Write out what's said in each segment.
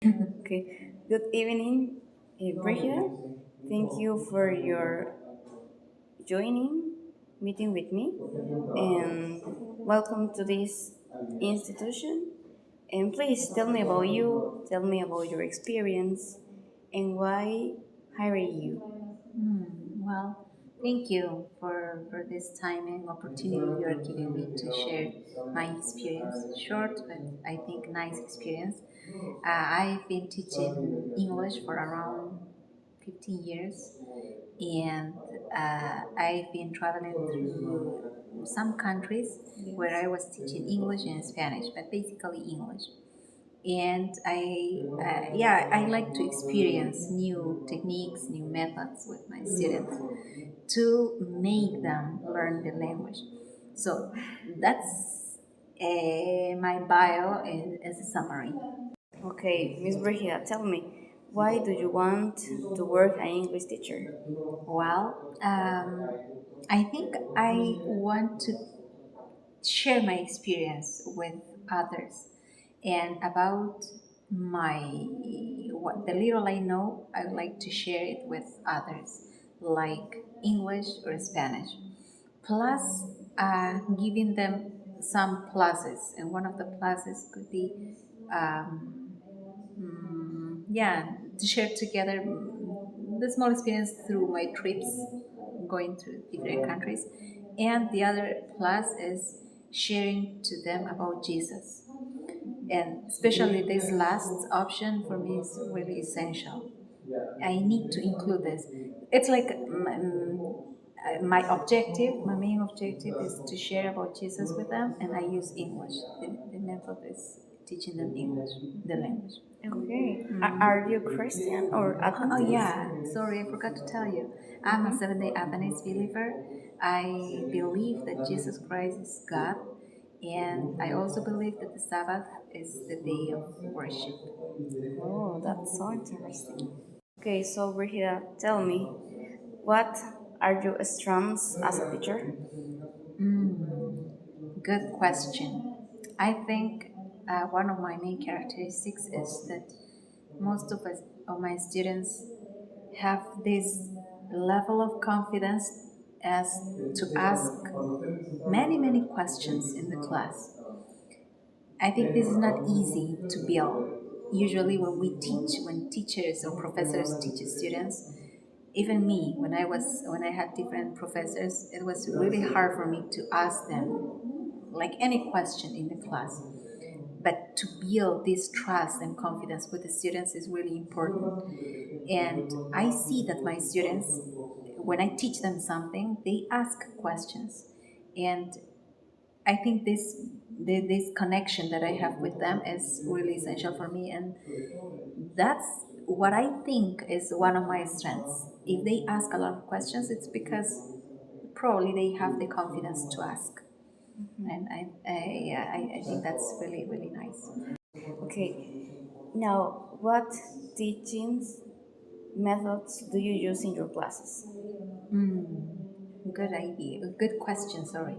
Okay. Good evening, Brigida. Thank you for your joining meeting with me, and welcome to this institution. And please tell me about you. Tell me about your experience, and why hire you. Well, thank you for this time and opportunity you are giving me to share my experience. Short, but I think nice experience. I've been teaching English for around 15 years, and I've been traveling through some countries where I was teaching English and Spanish, but basically English. And I like to experience new techniques, new methods with my students to make them learn the language. So that's my bio as a summary. Okay, Miss Brigida, tell me, why do you want to work an English teacher? Well, I think I want to share my experience with others and about my what the little I know I would like to share it with others, like English or Spanish, plus giving them some pluses, and one of the pluses could be um, to share together the small experience through my trips going to different countries. And the other plus is sharing to them about Jesus. And especially this last option for me is really essential. I need to include this. It's like my objective, my main objective is to share about Jesus with them, and I use English. The method is teaching them English, the language. Okay. Are you Christian or Oh Adventist? yeah, sorry, I forgot to tell you. I'm a Seventh-day Adventist believer. I believe that Jesus Christ is God, and I also believe that the Sabbath is the day of worship. Oh, that's so interesting. Okay, so Brigida, tell me, what are your strengths as a teacher? Good question. I think one of my main characteristics is that most of my students have this level of confidence as to ask many questions in the class. I think this is not easy to build. Usually, when teachers or professors teach students, even me, when I had different professors, it was really hard for me to ask them like any question in the class. But to build this trust and confidence with the students is really important. And I see that my students, when I teach them something, they ask questions. And I think this connection that I have with them is really essential for me, and that's what I think is one of my strengths. If they ask a lot of questions, it's because probably they have the confidence to ask, and I think that's really nice. Okay, now what teachings methods do you use in your classes? Good idea. Good question. Sorry.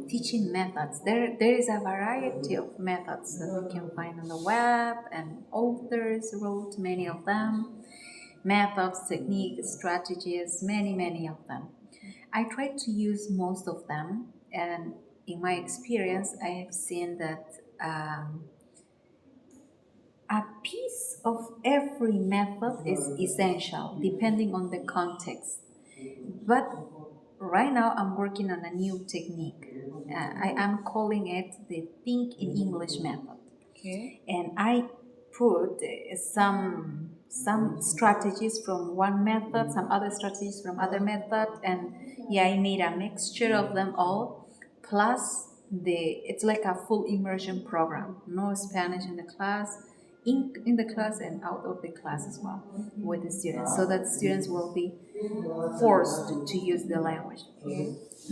Teaching methods. There is a variety of methods that we can find on the web, and authors wrote many of them. Methods, techniques, strategies, many of them. I try to use most of them, and in my experience, I have seen that a piece of every method is essential depending on the context. But right now, I'm working on a new technique. I am calling it the Think in English method. Okay. And I put some strategies from one method, some other strategies from other method, and yeah, I made a mixture of them all. Plus, it's like a full immersion program. No Spanish in the class, in the class and out of the class as well with the students, so that students will be forced to use the language.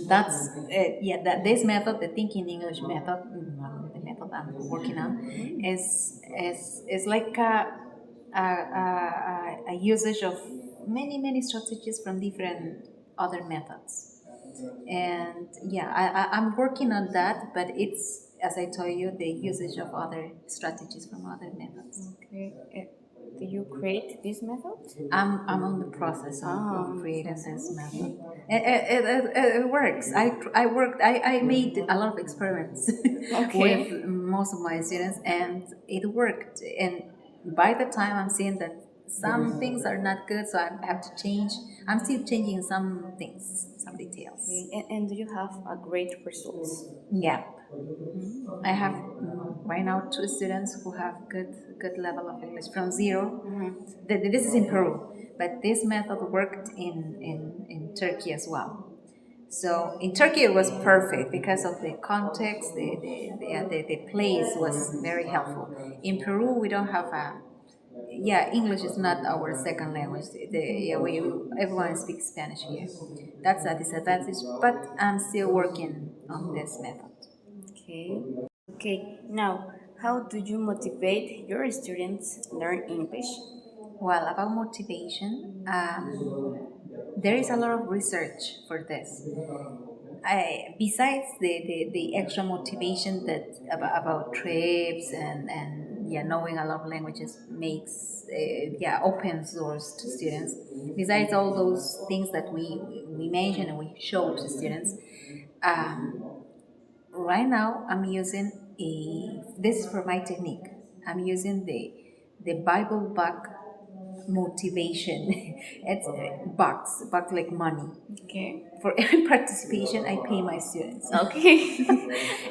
That's that this method, the thinking English method, the method I'm working on, is like a usage of many strategies from different other methods. And yeah, I'm working on that, but as I told you, the usage of other strategies from other methods. Okay. Do you create this method? I'm on the process of creating this method. It works. I made a lot of experiments Okay. with most of my students, and it worked. And by the time I'm seeing that some things are not good, so I have to change. I'm still changing some things, some details. Okay. And do you have a great results? Yeah. I have right now 2 students who have good level of English from 0. This is in Peru, but this method worked in Turkey as well. So in Turkey it was perfect because of the context, the place was very helpful. In Peru we don't have a English is not our second language. Everyone speaks Spanish here. That's a disadvantage, but I'm still working on this method. Okay. Okay. Now, how do you motivate your students learn English? Well, about motivation, there is a lot of research for this. Besides the extra motivation that about trips and knowing a lot of languages makes opens doors to students. Besides all those things that we mention and we show to students, um, right now I'm using this is for my technique. I'm using the Bible bug motivation. It's bucks like money. Okay. For every participation, I pay my students. Okay.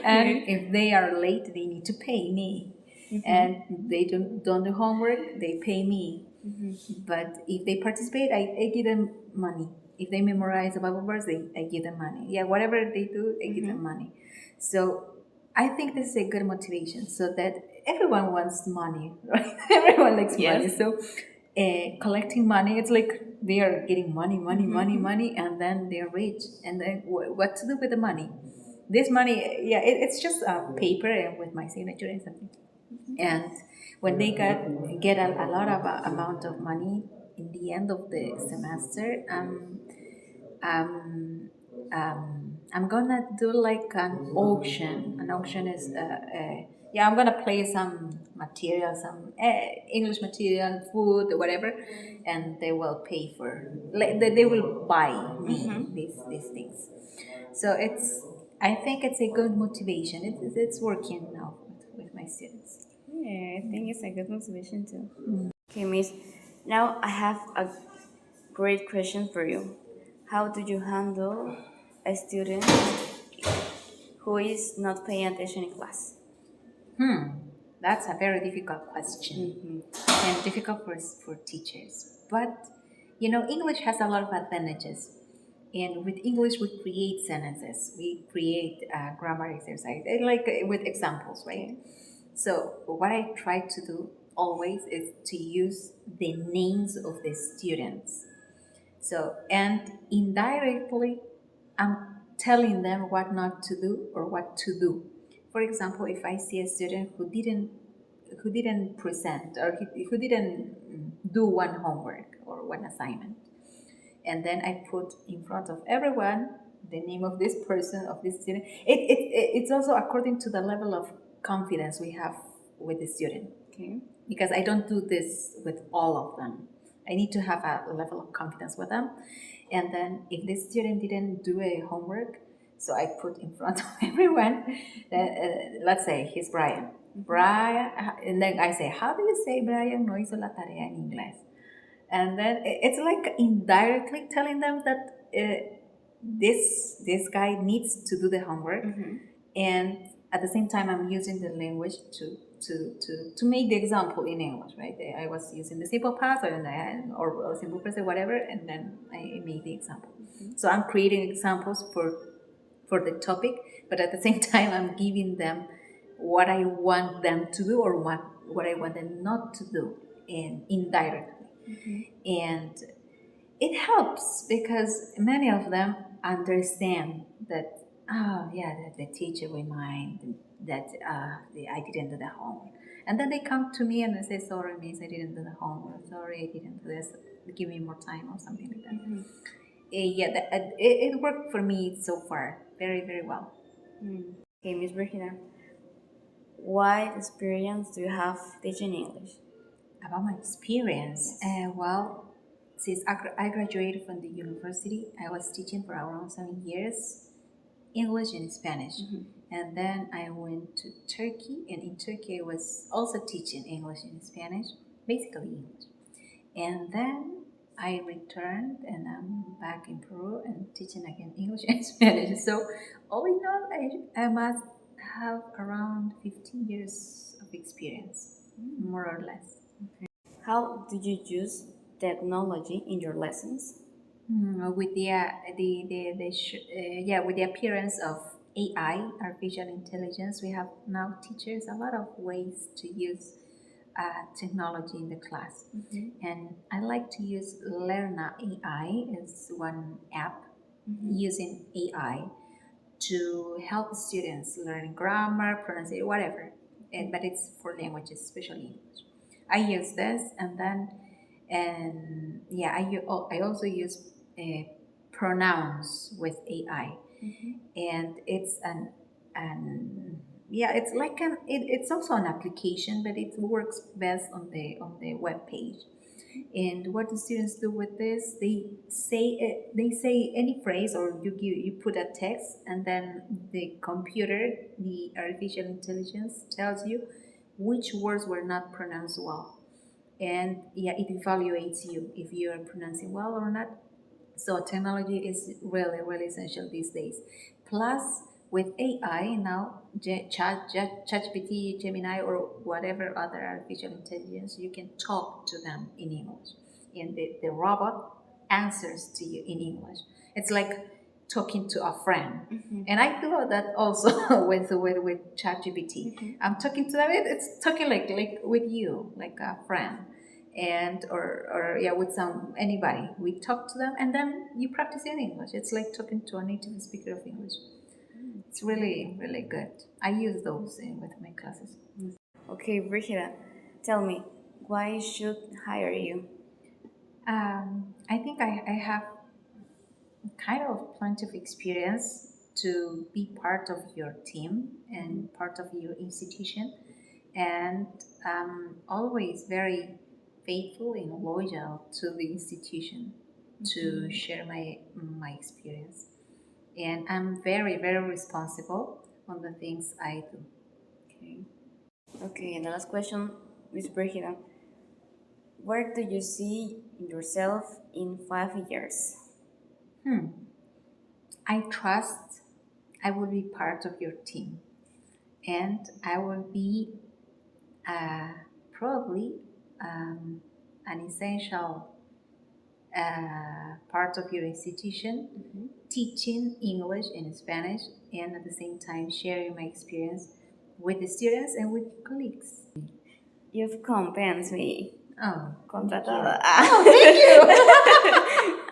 And if they are late, they need to pay me. And they don't do homework, they pay me. But if they participate, I give them money. If they memorize the Bible verse, I give them money. Yeah, whatever they do, I give them money. So I think this is a good motivation, so that everyone wants money, right? Everyone likes money. Yes. So collecting money, it's like they are getting money, and then they're rich. And then what to do with the money? This money, it's just a paper and with my signature and something. And when they get a lot of amount of money in the end of the semester, um, I'm gonna do like an auction. An auction is I'm gonna play some material, some English material, food, whatever, and they will pay for. They will buy me these things. So I think it's a good motivation. It's working now with my students. Yeah, I think it's a good motivation too. Okay, Miss. Now I have a great question for you. How do you handle a student who is not paying attention in class? That's a very difficult question and difficult for teachers. But English has a lot of advantages. And with English, we create sentences, we create grammar exercise, like with examples, right? So, what I try to do always is to use the names of the students. So, and indirectly, I'm telling them what not to do or what to do. For example, if I see a student who didn't present or who didn't do one homework or one assignment, and then I put in front of everyone the name of this person, of this student. It's also according to the level of confidence we have with the student. Okay. Because I don't do this with all of them. I need to have a level of confidence with them. And then if this student didn't do a homework, so I put in front of everyone, let's say he's Brian. Brian, and then I say, how do you say Brian no hizo la tarea en inglés? And then it's like indirectly telling them that this guy needs to do the homework, and at the same time I'm using the language to make the example in English, right? I was using the simple past or simple present, whatever, and then I made the example. So I'm creating examples for the topic, but at the same time I'm giving them what I want them to do or what I want them not to do, and indirectly. And it helps because many of them understand that, that the teacher remind that I didn't do the homework. And then they come to me and they say, sorry, miss, I didn't do the homework. Sorry, I didn't do this. Give me more time or something like that. It worked for me so far very, very well. Okay, Miss Brigida. what experience do you have teaching English? About my experience, well, since I graduated from the university, I was teaching for around 7 years, English and Spanish. And then I went to Turkey, and in Turkey I was also teaching English and Spanish, basically English. And then I returned and I'm back in Peru and teaching again English and Spanish. So all in all, I must have around 15 years of experience, more or less. How do you use technology in your lessons? With with the appearance of AI, artificial intelligence, we have now teachers a lot of ways to use technology in the class. And I like to use Lerna AI as one app using AI to help students learn grammar, pronunciation, whatever. But it's for languages, especially English. I use this, I also use pronouns with AI, and it's like it's also an application, but it works best on the web page. And what the students do with this, they say any phrase, or you put a text, and then the computer, the artificial intelligence, tells you which words were not pronounced well, and it evaluates you if you are pronouncing well or not. So technology is really, really essential these days. Plus, with AI now, ChatGPT, Gemini, or whatever other artificial intelligence, you can talk to them in English, and the robot answers to you in English. It's like talking to a friend, and I do that also with ChatGPT. I'm talking to them. It's talking like with you, like a friend, and or with anybody. We talk to them, and then you practice in English. It's like talking to a native speaker of English. It's really, really good. I use those with my classes. Okay, Brigida, tell me, why should hire you? I think I have kind of plenty of experience to be part of your team and part of your institution, and always very faithful and loyal to the institution to share my experience. And I'm very, very responsible on the things I do. Okay. Okay, and the last question, Miss Brigida, where do you see yourself in 5 years? I trust I will be part of your team, and I will be probably an essential part of your institution, teaching English and Spanish, and at the same time sharing my experience with the students and with colleagues. You've convinced me. Oh, Contratada. oh, thank you.